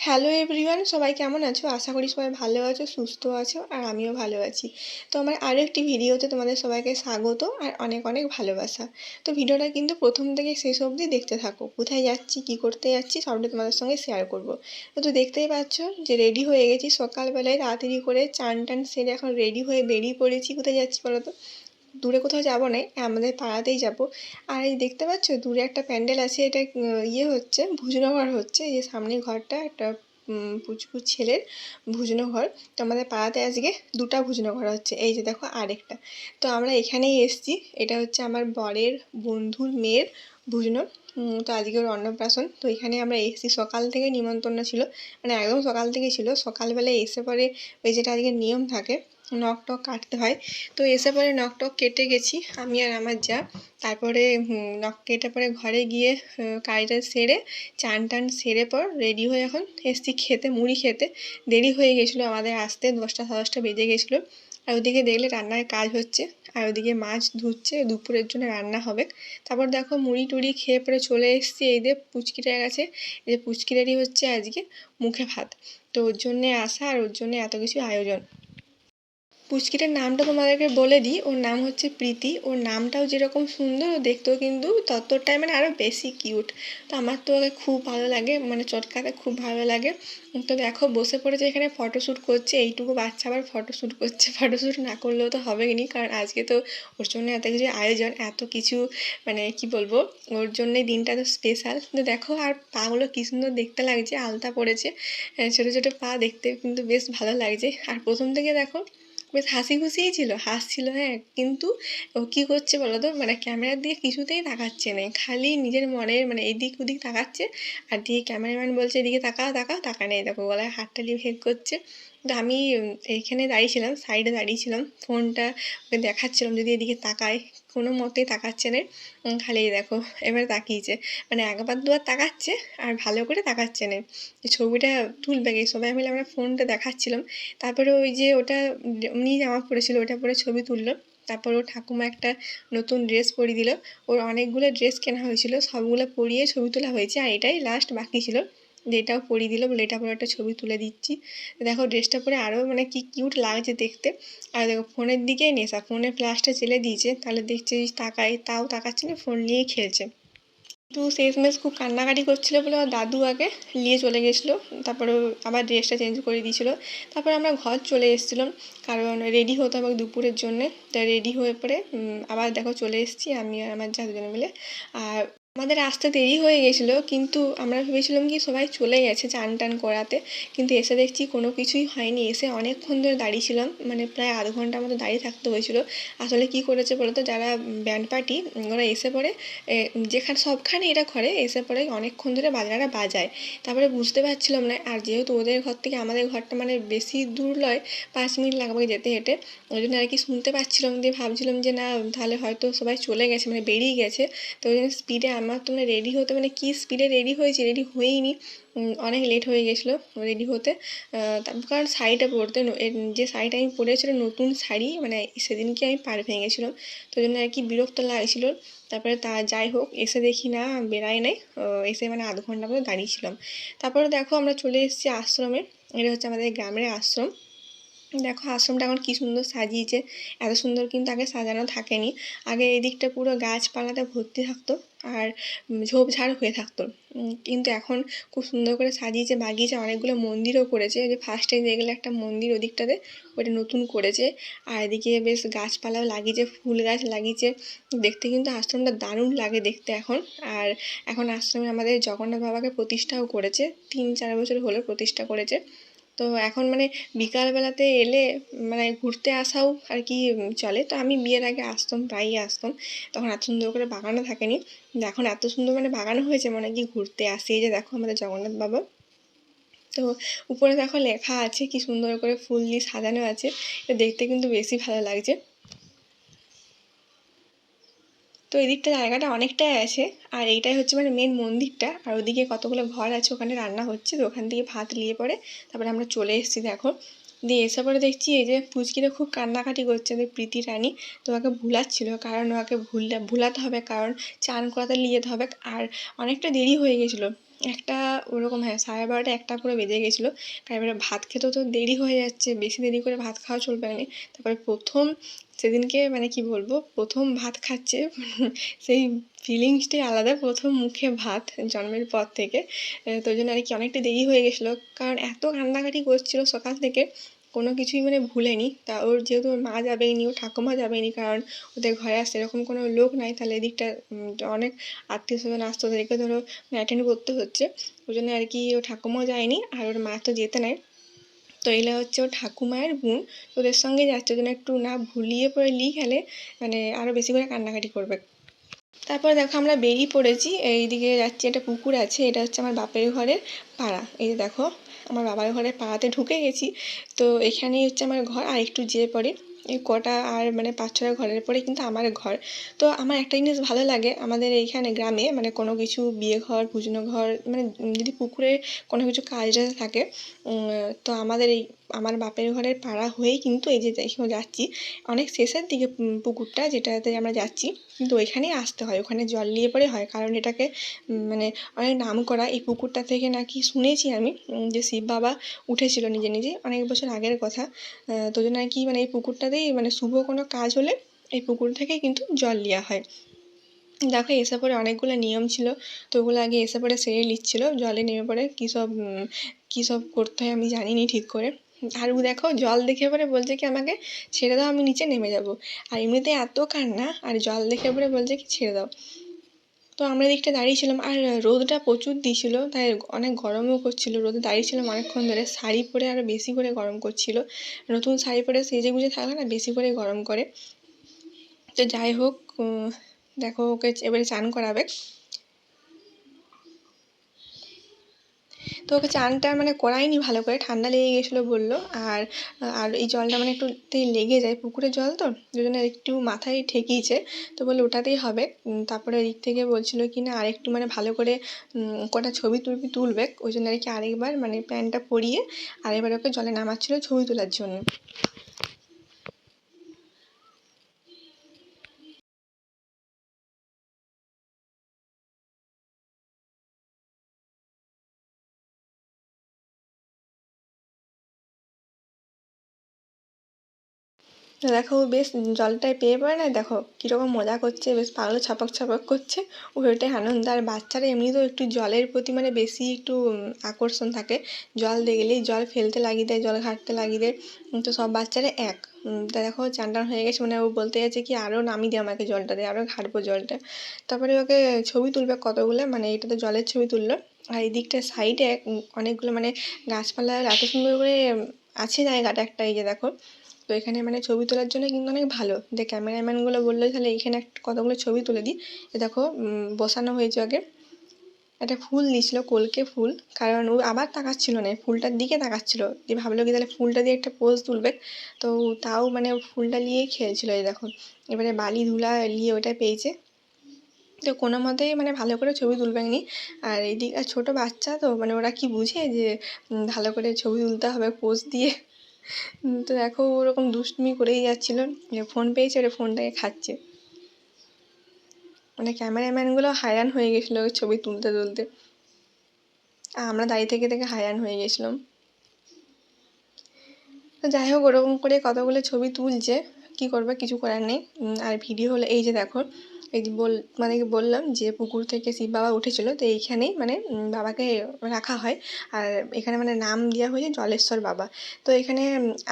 Hello everyone, সবাই কেমন আছো? আশা করি সবাই ভালো আছো, সুস্থ আছো, আর আমিও ভালো আছি। তো আমার আরও একটি ভিডিওতে তোমাদের সবাইকে স্বাগত আর অনেক অনেক ভালোবাসা। তো ভিডিওটা কিন্তু প্রথম থেকে শেষ অবধি দেখতে থাকো। কোথায় যাচ্ছি, কী করতে যাচ্ছি, সবটাই তোমাদের সঙ্গে শেয়ার করব। তো দেখতেই পাচ্ছ যে রেডি হয়ে গেছি সকালবেলায় তাড়াতাড়ি করে, চান টান সেরে এখন রেডি হয়ে বেরিয়ে পড়েছি। কোথায় যাচ্ছি বলো তো? দূরে কোথাও যাবো না, আমাদের পাড়াতেই যাব। আর এই দেখতে পাচ্ছ দূরে একটা প্যান্ডেল আছে, এটা ইয়ে হচ্ছে, ভোজনঘর হচ্ছে। এই যে সামনের ঘরটা একটা পুচকু ছেলের ভোজনঘর। তো আমাদের পাড়াতে আজকে দুটো ভোজনঘর হচ্ছে, এই যে দেখো আরেকটা। তো আমরা এখানেই এসছি, এটা হচ্ছে আমার বরের বন্ধুর মেয়ের ভোজন। তো আজকে ওর অন্নপ্রাশন। তো এখানে আমরা এসছি, সকাল থেকে নিমন্ত্রণ ছিল, মানে একদম সকাল থেকে ছিল। সকালবেলায় এসে পরে ওই যেটা আজকে নিয়ম থাকে, নখ টক কাটতে হয়। তো এসে পরে নখ টক কেটে গেছি আমি আর আমার যা। তারপরে নখ কেটে পরে ঘরে গিয়ে কাজটা সেরে, চান টান সেরে পর রেডি হয়ে এখন এসছি খেতে, মুড়ি খেতে। দেরি হয়ে গেছিলো আমাদের আসতে, 10টা 10:30 বেজে গেছিলো। আর ওদিকে দেখলে রান্নার কাজ হচ্ছে, আর ওদিকে মাছ ধুচ্ছে, দুপুরের জন্য রান্না হবে। তারপর দেখো মুড়ি টুড়ি খেয়ে পরে চলে এসেছি এই যে পুচকিটার কাছে। এই যে পুচকিটারই হচ্ছে আজকে মুখে ভাত। তো ওর জন্যে আসা, আর ওর জন্যে এত কিছু আয়োজন। পুচকিটার নামটা তোমাদেরকে বলে দিই, ওর নাম হচ্ছে প্রীতি। ওর নামটাও যেরকম সুন্দর, ও দেখতেও কিন্তু ততটাই মানে আরও বেশি কিউট। তো আমার তো ওকে খুব ভালো লাগে, মানে চটকাতে খুব ভালো লাগে। তো দেখো বসে পড়েছে এখানে, ফটোশ্যুট করছে। এইটুকু বাচ্চা আবার ফটোশ্যুট করছে, ফটোশ্যুট না করলেও তো হবে নি, কারণ আজকে তো ওর জন্য এত কিছু আয়োজন, এত কিছু, মানে কি বলবো, ওর জন্যই দিনটা তো স্পেশাল। তো দেখো আর পাগুলো কি সুন্দর দেখতে লাগছে, আলতা পড়েছে, ছোটো ছোটো পা, দেখতে কিন্তু বেশ ভালো লাগছে। আর প্রথম থেকে দেখো বেশ হাসি খুশিই ছিল, হাসছিল, হ্যাঁ। কিন্তু ও কী করছে বলো তো, মানে ক্যামেরার দিকে কিছুতেই তাকাচ্ছে না, খালি নিজের মনের মানে এদিক ওদিক তাকাচ্ছে। আর দিয়ে ক্যামেরাম্যান বলছে এদিকে তাকাও তাকাও, তাকা নেই, দেখো গলায় হাতটা নিয়ে হেল্প করছে। তো আমি এইখানে দাঁড়িয়েছিলাম, সাইডে দাঁড়িয়েছিলাম, ফোনটা ওকে দেখাচ্ছিলাম যদি এদিকে তাকায়, কোনো মতেই তাকাচ্ছে না। খালি দেখো এবার তাকিয়েছে, মানে একবার দুবার তাকাচ্ছে আর ভালো করে তাকাচ্ছে না। ছবিটা তুলবে গিয়ে সবাই মিলে আমরা ফোনটা দেখাচ্ছিলাম। তারপরে ওই যে ওটা এমনি জামা পরেছিল, ওটা পরে ছবি তুললো। তারপর ওর ঠাকুমা একটা নতুন ড্রেস পরিয়ে দিল। ওর অনেকগুলো ড্রেস কেনা হয়েছিল, সবগুলো পরিয়ে ছবি তোলা হয়েছে, আর এটাই লাস্ট বাকি ছিল, যে এটাও পরিয়ে দিল, বলে এটা পরে একটা ছবি তুলে দিচ্ছি। দেখো ড্রেসটা পরে আরও মানে কি কিউট লাগছে দেখতে। আর দেখো ফোনের দিকেই নেশা, ফোনের ফ্ল্যাশটা জেলে দিয়েছে, তাহলে দেখছে তাকায়, তাও তাকাচ্ছে না, ফোন নিয়েই খেলছে। তো শেষমেশ খুব কান্নাকাটি করছিল বলে ওর দাদু আগে নিয়ে চলে গেছিলো। তারপরে আবার ড্রেসটা চেঞ্জ করে দিয়েছিলো। তারপরে আমরা ঘর চলে এসেছিলাম, কারণ রেডি হতে হবে দুপুরের জন্যে। তাই রেডি হয়ে পরে আবার দেখো চলে এসেছি আমি আর আমার যা, দুজনে মিলে। আর আমাদের আসতে দেরি হয়ে গেছিলো, কিন্তু আমরা ভেবেছিলাম কি সবাই চলে গেছে চান টান করাতে, কিন্তু এসে দেখছি কোনো কিছুই হয়নি। এসে অনেকক্ষণ ধরে দাঁড়িয়েছিলাম, মানে প্রায় আধ ঘন্টার মতো দাঁড়িয়ে থাকতে হয়েছিল। আসলে কি করেছে বলতো, যারা ব্যান্ড পার্টি, ওরা এসে পরে যেখানে সবখানে এটা করে, এসে পরে অনেকক্ষণ ধরে বাজনাটা বাজায়। তারপরে বুঝতে পারছিলাম না, আর যেহেতু ওদের ঘর থেকে আমাদের ঘরটা মানে বেশি দূর নয়, 5 মিনিট লাগবে যেতে হেঁটে, ওই জন্য আর কি শুনতে পাচ্ছিলাম, দিয়ে ভাবছিলাম যে না তাহলে হয়তো সবাই চলে গেছে, মানে বেরিয়ে গেছে। তো ওই জন্য স্পিডে আমার তো মানে রেডি হতে, মানে কি স্পিডে রেডি হয়েছি, রেডি হয়েইনি, অনেক লেট হয়ে গেছিলো রেডি হতে। তারপর কারণ শাড়িটা পরতে, যে শাড়িটা আমি পরেছিলাম নতুন শাড়ি, মানে সেদিনকে আমি পার ভেঙে গেছিলাম, তো ওই জন্য আর কি বিরক্ত লাগছিল। তারপরে যাই হোক এসে দেখি না বেরাই নাই, এসে মানে আধ ঘন্টা মতো দাঁড়িয়েছিলাম। তারপরে দেখো আমরা চলে এসেছি আশ্রমে। এটা হচ্ছে আমাদের গ্রামের আশ্রম। দেখো আশ্রমটা এখন কি সুন্দর সাজিয়েছে, এত সুন্দর কিন্তু আগে সাজানো থাকেনি। আগে এই দিকটা পুরো গাছপালাতে ভর্তি থাকতো, আর ঝোপঝাড় হয়ে থাকতো। কিন্তু এখন খুব সুন্দর করে সাজিয়েছে, বাগিয়েছে, অনেকগুলো মন্দিরও করেছে। যে ফার্স্টে দেখলে একটা মন্দির ওদিকটাতে, ওটা নতুন করেছে। আর এদিকে বেশ গাছপালাও লাগিয়েছে, ফুল গাছ লাগিয়েছে। দেখতে কিন্তু আশ্রমটা দারুণ লাগে দেখতে এখন। আর এখন আশ্রমে আমাদের জগন্নাথ বাবাকে প্রতিষ্ঠাও করেছে, 3-4 বছর হলো প্রতিষ্ঠা করেছে। তো এখন মানে বিকালবেলাতে এলে মানে ঘুরতে আসাও আর কি চলে। তো আমি বিয়ের আগে আসতাম, প্রায়ই আসতাম, তখন এত সুন্দর করে বাগানো থাকেনি, কিন্তু এখন এত সুন্দর মানে বাগানো হয়েছে, মানে কি ঘুরতে আসে। এই যে দেখো আমাদের জগন্নাথ বাবা। তো উপরে দেখো লেখা আছে, কি সুন্দর করে ফুল দিয়ে সাজানো আছে, এটা দেখতে কিন্তু বেশি ভালো লাগছে। তো এদিকটা জায়গাটা অনেকটাই আছে, আর এইটাই হচ্ছে মানে মেন মন্দিরটা, আর ওদিকে কতগুলো ঘর আছে, ওখানে রান্না হচ্ছে, তো ওখান থেকে ভাত নিয়ে পরে তারপরে আমরা চলে এসেছি দেখো। দিয়ে এসে পরে দেখছি এই যে পুচকিটা খুব কান্নাকাটি করছে, যে প্রীতি রানী। তো ওকে ভুলাচ্ছিল, কারণ ওকে ভুলাতে হবে, কারণ চান করাতে নিয়ে যেতে হবে, আর অনেকটা দেরি হয়ে গেছিলো। একটা ওরকম, হ্যাঁ 12:30 একটা করে বেজে গেছিলো। কারণ এবারে ভাত খেতেও তো দেরি হয়ে যাচ্ছে, বেশি দেরি করে ভাত খাওয়া চলবে না। তারপরে প্রথম সেদিনকে মানে কি বলবো, প্রথম ভাত খাচ্ছে সেই ফিলিংসটাই আলাদা, প্রথম মুখে ভাত জন্মের পর থেকে। তো ওই জন্য আর কি অনেকটা দেরি হয়ে গেছিলো, কারণ এত কান্নাকাটি করছিল সকাল থেকে, কোনো কিছুই মানে ভুলেনি। তা ওর যেহেতু ওর মা যাবেনি, ওর ঠাকুমা যাবেনি, কারণ ওদের ঘরে আর সেরকম কোনো লোক নাই, তাহলে এদিকটা অনেক আত্মীয় স্বজন আসতো, ওদেরকে ধরো অ্যাটেন্ড করতে হচ্ছে। ওই জন্য আর কি ও ঠাকুমাও যায়নি, আর ওর মা তো যেতে নাই। তো এগুলো হচ্ছে ওর ঠাকুমায়ের বোন, ওদের সঙ্গে যাচ্ছে, ওই জন্য একটু না ভুলিয়ে পড়ে খেলে মানে আরও বেশি করে কান্নাকাটি করবে। তারপর দেখো আমরা বেরিয়ে পড়েছি, এইদিকে যাচ্ছি, একটা পুকুর আছে, এটা হচ্ছে আমার বাপের ঘরের পাড়া। এই যে দেখো আমার বাবার ঘরের পাড়াতে ঢুকে গেছি। তো এখানেই হচ্ছে আমার ঘর, আর একটু যেয়ে পরে এই কটা আর মানে 5-6 ঘরের পরে কিন্তু আমার ঘর। তো আমার একটা জিনিস ভালো লাগে আমাদের এইখানে গ্রামে, মানে কোনো কিছু বিয়ে ঘর, পুজনো ঘর, মানে যদি পুকুরে কোনো কিছু কাজ থাকে, তো আমাদের এই আমার বাপের ঘরের পাড়া হয়েই কিন্তু এই যে যাচ্ছি অনেক শেষের দিকে পুকুরটা যেটাতে আমরা যাচ্ছি, কিন্তু ওইখানেই আসতে হয়, ওখানে জল নিয়ে পরে হয়, কারণ এটাকে মানে অনেক নাম করা এই পুকুরটা থেকে নাকি শুনেছি আমি যে শিব বাবা উঠেছিল নিজে নিজে, অনেক বছর আগের কথা। তো জন্য আর কি মানে এই পুকুরটাতেই মানে শুভ কোনো কাজ হলে এই পুকুর থেকে কিন্তু জল নেওয়া হয়। দেখো এসে পরে অনেকগুলো নিয়ম ছিল, তো ওগুলো আগে এসে পরে সেরে নিচ্ছিল, জলে নেমে পড়ে কী সব করতে হয় আমি জানিনি ঠিক করে। আর ও দেখো জল দেখে পরে বলছে কি আমাকে ছেড়ে দাও, আমি নিচে নেমে যাব। আর এমনিতে এত কান্না, আর জল দেখে পরে বলছে কি ছেড়ে দাও। তো আমরা এদিকটা দাঁড়িয়েছিলাম, আর রোদটা প্রচুর দিয়েছিল, তাই অনেক গরমও করছিল, রোদে দাঁড়িয়েছিলাম অনেকক্ষণ ধরে, শাড়ি পরে আরও বেশি করে গরম করছিল। নতুন শাড়ি পরে সেজে গুজে থাকলে না বেশি করে গরম করে। তো যাই হোক, দেখো ওকে এবারে চান করাবে। তো ওকে চানটা মানে করাইনি ভালো করে, ঠান্ডা লেগে গেছিলো বললো। আর আর এই জলটা মানে একটুতেই লেগে যায়, পুকুরের জল তো, ওই জন্য একটু মাথায় ঠেকিয়েছে। তো বললো ওটাতেই হবে। তারপরে এদিক থেকে বলছিল কি না আরেকটু মানে ভালো করে কটা ছবি তুলবে, ওই জন্য আর কি আরেকবার মানে প্যান্টটা পরিয়ে আরেকবার ওকে জলে নামাচ্ছিলো ছবি তোলার জন্য। তো দেখো ও বেশ জলটায় পেয়ে পড়ে না, দেখো কীরকম মজা করছে, বেশ পাগলে ছপক ছপক করছে, ওইটাই আনন্দ। আর বাচ্চারা এমনিতেও একটু জলের প্রতি মানে বেশি একটু আকর্ষণ থাকে, জল দেখলেই জল ফেলতে লাগিয়ে দেয়, জল ঘাঁটতে লাগিয়ে দেয়। তো সব বাচ্চারা এক। তা দেখো চান টান হয়ে গেছে, মানে ও বলতে গেছে কি আরও নামিয়ে দিয়ে আমাকে জলটা দিয়ে, আরও ঘাঁটবো জলটা। তারপরে ওকে ছবি তুলবে কতগুলো, মানে এটা তো জলের ছবি তুললো। আর এই দিকটা সাইডে অনেকগুলো মানে গাছপালা এত সুন্দর করে আছে জায়গাটা একটা, এই যে দেখো। তো এখানে মানে ছবি তোলার জন্য কিন্তু অনেক ভালো, যে ক্যামেরাম্যানগুলো বললো তাহলে এইখানে কতগুলো ছবি তুলে দিই। দেখো বসানো হয়েছে ওকে, একটা ফুল দিয়েছিল কলকে ফুল, কারণ ও আবার তাকাচ্ছিল না, ফুলটার দিকে তাকাচ্ছিল, দিয়ে ভাবলো কি তাহলে ফুলটা দিয়ে একটা পোজ তুলবে। তো তাও মানে ফুলটা নিয়েই খেলছিল। এই দেখো এবারে বালি ধুলা নিয়ে ওটা পেয়েছে, তো কোনো মতেই মানে ভালো করে ছবি তুলবে নি। আর এইদিকে আর ছোটো বাচ্চা তো মানে ওরা কি বুঝে যে ভালো করে ছবি তুলতে হবে পোজ দিয়ে। তো দেখো ওরকম দুষ্টুমি করেই যাচ্ছিলো, ফোন পেয়েছে ওরা ফোনটাকে খাচ্ছে, মানে ক্যামেরাম্যানগুলো হায়রান হয়ে গেছিলো ছবি তুলতে তুলতে, আর আমরা দাঁড়িয়ে থেকে থেকে হায়রান হয়ে গেছিলাম। তো যাই হোক ওরকম করে কতগুলো ছবি তুলছে, কি করবে কিছু করার নেই। আর ভিডিও হলে এই যে দেখো, এই যে মানে বললাম যে পুকুর থেকে শিব বাবা উঠেছিল, তো এইখানেই মানে বাবাকে রাখা হয়। আর এখানে মানে নাম দেওয়া হয়েছে জলেশ্বর বাবা। তো এখানে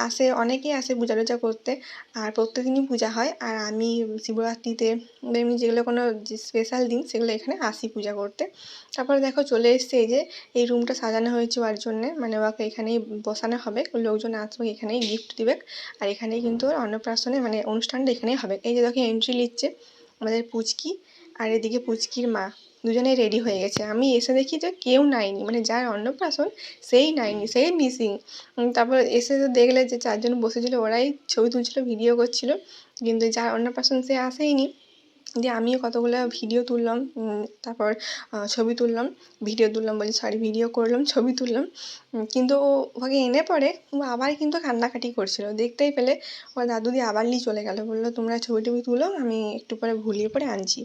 আসে অনেকেই আসে পূজা টুজা করতে, আর প্রত্যেকদিনই পূজা হয়। আর আমি শিবরাত্রিতে এমনি যেগুলো কোনো স্পেশাল দিন সেগুলো এখানে আসি পূজা করতে। তারপরে দেখো চলে এসছে এই যে এই রুমটা সাজানো হয়েছে ওর জন্যে, মানে ওকে এখানেই বসানো হবে, লোকজন আসবে এখানেই গিফট দিবে। আর এখানেই কিন্তু অন্নপ্রাশনে মানে অনুষ্ঠানটা এখানেই হবে। এই যে দেখো এন্ট্রি নিচ্ছে আমাদের পুচকি, আর এদিকে পুচকির মা, দুজনেই রেডি হয়ে গেছে। আমি এসে দেখি যে কেউ নাইনি, মানে যার অন্নপ্রাশন সেই নাইনি, সেই মিসিং। তারপর এসে তো দেখলে যে চারজন বসেছিল ওরাই ছবি তুলছিল, ভিডিও করছিল, কিন্তু যার অন্নপ্রাশন সে আসেইনি। দিয়ে আমিও কতগুলো ভিডিও তুললাম, তারপর ছবি তুললাম, ভিডিও করলাম, ছবি তুললাম। কিন্তু ওকে এনে পরে ও আবার কিন্তু কান্নাকাটি করছিল, দেখতেই পেলে ওর দাদু দিয়ে আবার নিয়ে চলে গেল, বললো তোমরা ছবি টবি তুলো, আমি একটু পরে ভুলিয়ে পরে আনছি।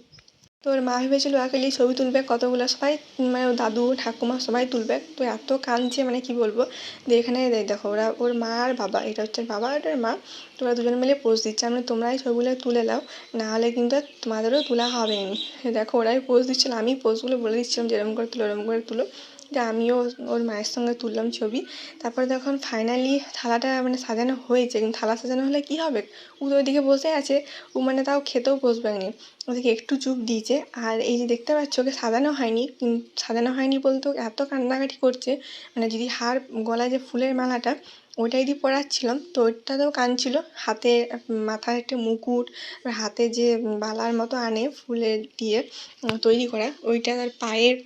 তো ওর মা ভেবেছিল ওকে নিয়ে ছবি তুলবে কতগুলো, সবাই মানে ওর দাদু ঠাকুমা সবাই তুলবে। তো এত কাঁদছে মানে কি বলবো, যে এখানে দেখো ওর মা আর বাবা, এটা হচ্ছে বাবা আর ওর মা, তোরা দুজন মিলে পোজ দিচ্ছে। আমি তোমরাই ছবিগুলো তুলে নাও, নাহলে কিন্তু তোমাদেরও তোলা হবে নি। দেখো ওরাই পোজ দিচ্ছিল, আমি পোজগুলো বলে দিচ্ছিলাম যে এরকম করে তুলো এরকম করে তুলো, যে আমিও ওর মায়ের সঙ্গে তুললাম ছবি। তারপরে যখন ফাইনালি থালাটা মানে সাজানো হয়েছে, কিন্তু থালা সাজানো হলে কি হবে, ও তো ওইদিকে বসে আছে, ও মানে তাও খেতেও বসবে নি, ওদেরকে একটু চুপ দিয়েছে। আর এই যে দেখতে পাচ্ছ ওকে সাজানো হয়নি, সাজানো হয়নি বলতে এত কান্নাকাটি করছে, মানে যদি হার গলায় যে ফুলের মালাটা ওইটাই দিয়ে পরাচ্ছিলাম তো ওইটাতেও কাঁদছিল। হাতে মাথায় একটা মুকুট, হাতে যে বালার মতো আনে ফুলের দিয়ে তৈরি করা, ওইটা তার পায়ের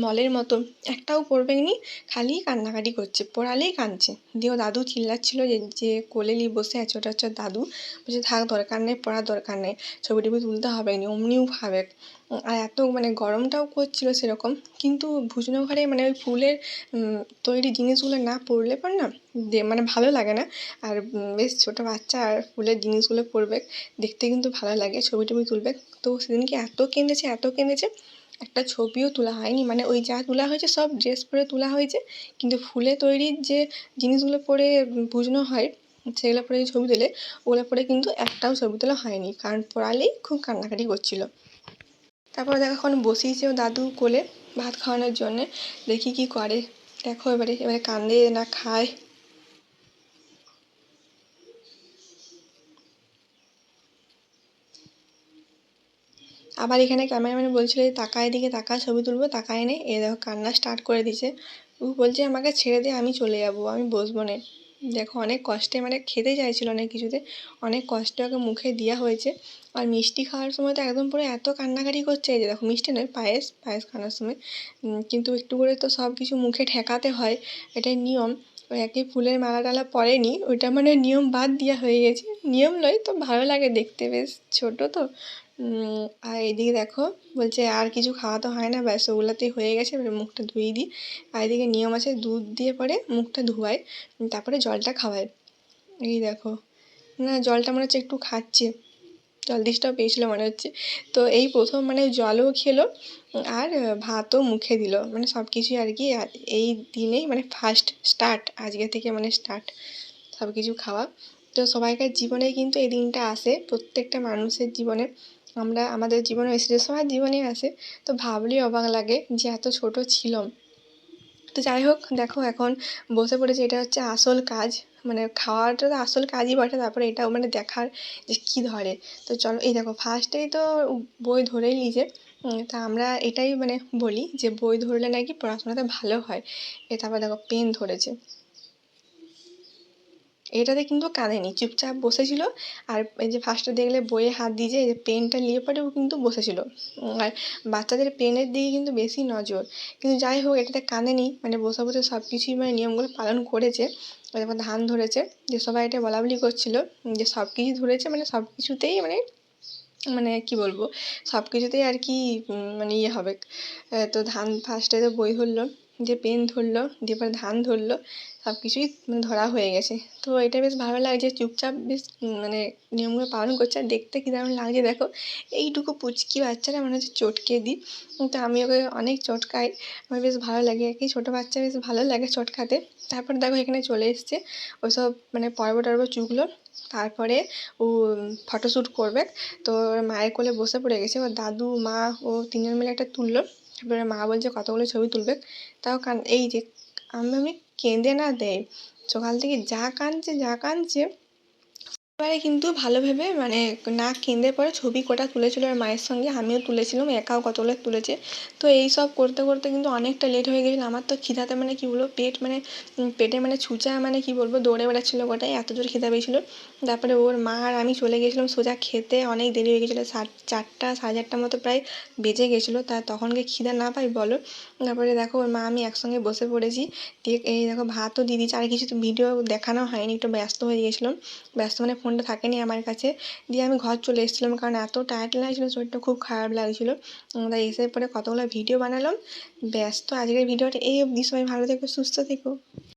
মলের মতো একটাও পরবেনি, খালি কান্নাকাটি করছে, পড়ালেই কাঁদছে। দিয়ে ও দাদু চিল্লাচ্ছিল যে কোলে নিয়ে বসে আছে ওটা হচ্ছে দাদু, বলছে থাক দরকার নেই, পড়ার দরকার নেই, ছবি টবি তুলতে হবে না, অমনিও খাবে। আর এত মানে গরমটাও করছিল সেরকম, কিন্তু ভুজনো ঘরে মানে ওই ফুলের তৈরি জিনিসগুলো না পরলে পর না মানে ভালো লাগে না। আর বেশ ছোটো বাচ্চা আর ফুলের জিনিসগুলো পরবে, দেখতে কিন্তু ভালো লাগে, ছবি টবি তুলবে। তো সেদিনকে এত কেঁদেছে এত কেঁদেছে, একটা ছবিও তোলা হয়নি, মানে ওই যা তোলা হয়েছে সব ড্রেস পরে তোলা হয়েছে, কিন্তু ফুলে তৈরির যে জিনিসগুলো পরে পুজনো হয় সেগুলো পরে ছবি তোলে, ওগুলো পরে কিন্তু একটাও ছবি তোলা হয়নি, কারণ পড়ালেই খুব কান্নাকাটি করছিল। তারপরে দেখো এখন বসিয়েছে ও দাদু কোলে ভাত খাওয়ানোর জন্যে, দেখি কি করে। দেখো এবারে এবারে কান্দে না খায়। আবার এখানে ক্যামেরাম্যান বলছিল যে তাকায় দিকে তাকা ছবি তুলবো, তাকায় নেই, এ দেখো কান্না স্টার্ট করে দিছে। ও বলছে আমাকে ছেড়ে দে, আমি চলে যাবো, আমি বসবো না। দেখো অনেক কষ্টে মানে খেতে চাইছিল অনেক কিছুতে, অনেক কষ্টে ওকে মুখে দেওয়া হয়েছে। আর মিষ্টি খাওয়ার সময় তো একদম পুরো এত কান্নাকাটি করছে, এই যে দেখো মিষ্টি নয় পায়েস, পায়েস খাওয়ানোর সময় কিন্তু একটু করে তো সব কিছু মুখে ঠেকাতে হয়, এটাই নিয়ম। ওই একই ফুলের মালা টালা পরেনি, ওইটা মানে নিয়ম বাদ দেওয়া হয়ে গেছে, নিয়ম নয় তো ভালো লাগে দেখতে, বেশ ছোট তো। আর এদিকে দেখো বলছে আর কিছু খাওয়াতে হয় না, ব্যাস ওগুলোতেই হয়ে গেছে, এবারে মুখটা ধুয়ে দিই। আর এদিকে নিয়ম আছে দুধ দিয়ে পরে মুখটা ধোয়ায়, তারপরে জলটা খাওয়ায়। এই দেখো না জলটা মনে হচ্ছে একটু খাচ্ছে, জল তেষ্টাও পেয়েছিল মনে হচ্ছে। তো এই প্রথম মানে জলও খেলো আর ভাতও মুখে দিল, মানে সব কিছুই আর কি এই দিনেই মানে ফার্স্ট স্টার্ট, আজকে থেকে মানে স্টার্ট সব কিছু খাওয়া। তো সবাইকার জীবনে কিন্তু এই দিনটা আসে, প্রত্যেকটা মানুষের জীবনে, আমরা আমাদের জীবনে এসেছে, সবার জীবনে আসে। তো ভাবলেই অবাক লাগে যে এত ছোট ছিলাম। তো যাই হোক দেখো এখন বসে পড়েছে, এটা হচ্ছে আসল কাজ, মানে খাওয়াটা তো আসল কাজই বটে, তারপরে এটাও মানে দেখার যে কী ধরে। তো চলো এই দেখো ফার্স্টেই তো বই ধরেই নিয়েছে। তা আমরা এটাই মানে বলি যে বই ধরলে নাকি পড়াশোনাতে ভালো হয়। তারপর দেখো পেন ধরেছে, এটাতে কিন্তু কাঁদেনি, চুপচাপ বসেছিল। আর এই যে ফার্স্টে দেখলে বইয়ে হাত দিয়েছে, এই যে পেনটা নিয়ে পরে ও কিন্তু বসেছিল। আর বাচ্চাদের পেনের দিকে কিন্তু বেশি নজর, কিন্তু যাই হোক এটাতে কাঁদেনি, মানে বসে বসে সব কিছুই মানে নিয়মগুলো পালন করেছে। তারপর ধান ধরেছে, যে সবাই এটা বলাবলি করছিল যে সব কিছু ধরেছে মানে সব কিছুতেই মানে মানে কি বলবো সব কিছুতেই আর কি মানে ইয়ে হবে। তো ধান ফার্স্টে তো বই ধরলো, যে পেন ধরলো, দিয়ে পরে ধান ধরলো, সব কিছুই মানে ধরা হয়ে গেছে। তো এটা বেশ ভালো লাগছে, চুপচাপ বেশ মানে নিয়মগুলো পালন করছে। আর দেখতে কী দারুণ লাগছে দেখো, এইটুকু পুচকি বাচ্চারা মনে হচ্ছে চটকে দিই। তো আমি ওকে অনেক চটকাই, আমার বেশ ভালো লাগে, কি ছোটো বাচ্চা বেশ ভালো লাগে চটকাতে। তারপর দেখো এখানে চলে এসছে ওইসব মানে পর্ব টর্ব চুকলো, তারপরে ও ফটোশ্যুট করবে। তো মায়ের কোলে বসে পড়ে গেছে, ওর দাদু মা ও তিনজন মিলে একটা তুললো। তারপরে মা বলছে কতগুলো ছবি তুলবে, তাও এই যে আমি কেঁদে না দেয়, সকাল থেকে যা কাঁদছে যা কাঁদছে। এবারে কিন্তু ভালো ভেবে মানে না কেঁদে পরে ছবি কটা তুলেছিল আর মায়ের সঙ্গে, আমিও তুলেছিলাম, একাও কতগুলো তুলেছে। তো এই সব করতে করতে কিন্তু অনেকটা লেট হয়ে গেছিলো, আমার তো খিদাতে মানে কী বলবো পেট মানে পেটে মানে ছুঁচা মানে কি বলবো দৌড়ে বেড়াচ্ছিলো গোটাই, এত জোর খিদা পেয়েছিলো। তারপরে ওর মা আর আমি চলে গেছিলাম সোজা খেতে, অনেক দেরি হয়ে গেছিলো, 4টা 4:30টার মতো প্রায় বেজে গেছিলো, তা তখনকে খিদা না পাই বলো। তারপরে দেখো ওর মা আমি একসঙ্গে বসে পড়েছি, দিয়ে এই দেখো ভাতও দিয়ে দিয়েছি, আর কিছু তো ভিডিও দেখানো হয়নি, একটু ব্যস্ত হয়ে গেছিলাম, ব্যস্ত মানে ফোনটা থাকেনি আমার কাছে। দিয়ে আমি ঘর চলে এসেছিলাম, কারণ এত টায়ার্ড লাগছিলো, শরীরটা খুব খারাপ লাগছিলো। তাই এসে পরে কতগুলো ভিডিও বানালাম। ব্যস্ত আজকের ভিডিওটা এই অবধি, সবাই ভালো থেকো সুস্থ থেকো।